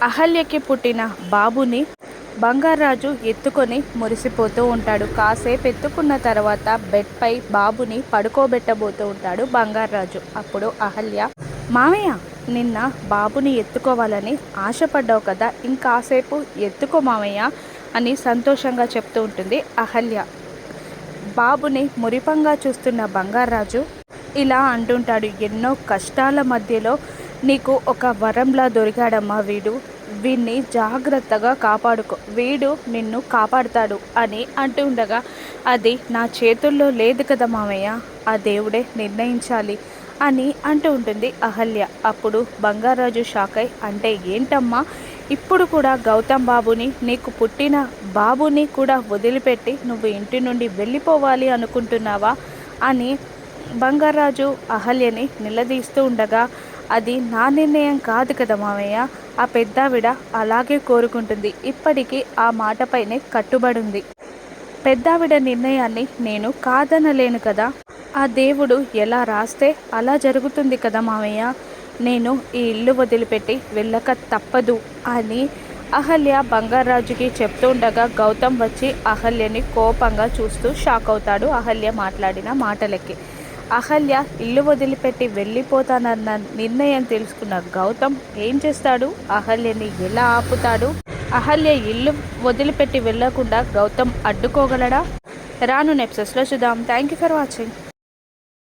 అహల్యకి పుట్టిన బాబుని బంగారాజు ఎత్తుకొని మురిసిపోతూ ఉంటాడు. కాసేపు ఎత్తుకున్న తర్వాత బెడ్పై బాబుని పడుకోబెట్టబోతూ ఉంటాడు బంగారాజు. అప్పుడు అహల్య, మామయ్య, నిన్న బాబుని ఎత్తుకోవాలని ఆశపడ్డావు కదా, ఇంకాసేపు ఎత్తుకో మామయ్య అని సంతోషంగా చెప్తూ ఉంటుంది అహల్య. బాబుని మురిపంగా చూస్తున్న బంగారాజు ఇలా అంటుంటాడు, ఎన్నో కష్టాల మధ్యలో నీకు ఒక వరంలా దొరికాడమ్మా వీడు. వీడిని జాగ్రత్తగా కాపాడుకో, వీడు నిన్ను కాపాడుతాడు అని అంటూ ఉండగా, అది నా చేతుల్లో లేదు కదా మామయ్య, ఆ దేవుడే నిర్ణయించాలి అని అంటూ ఉంటుంది అహల్య. అప్పుడు బంగారాజు షాక్ అయి, అంటే ఏంటమ్మా, ఇప్పుడు కూడా గౌతమ్ బాబుని, నీకు పుట్టిన బాబుని కూడా వదిలిపెట్టి నువ్వు ఇంటి నుండి వెళ్ళిపోవాలి అనుకుంటున్నావా అని బంగారాజు అహల్యని నిలదీస్తూ ఉండగా, అది నా నిర్ణయం కాదు కదా మామయ్య, ఆ పెద్దావిడ అలాగే కోరుకుంటుంది, ఇప్పటికీ ఆ మాటపైనే కట్టుబడింది. పెద్దావిడ నిర్ణయాన్ని నేను కాదనలేను కదా, ఆ దేవుడు ఎలా రాస్తే అలా జరుగుతుంది కదా మామయ్య, నేను ఈ ఇల్లు వదిలిపెట్టి వెళ్ళక తప్పదు అని అహల్య బంగారాజుకి చెప్తూ ఉండగా, గౌతమ్ వచ్చి అహల్యని కోపంగా చూస్తూ షాక్ అవుతాడు అహల్య మాట్లాడిన మాటలకి. అహల్య ఇల్లు వదిలిపెట్టి వెళ్ళిపోతానన్న నిర్ణయం తెలుసుకున్న గౌతమ్ ఏం చేస్తాడు, అహల్యని ఎలా ఆపుతాడు, అహల్య ఇల్లు వదిలిపెట్టి వెళ్ళకుండా గౌతమ్ అడ్డుకోగలడా? రాను ఎపిసోడ్స్లో చూద్దాం. Thank you for watching.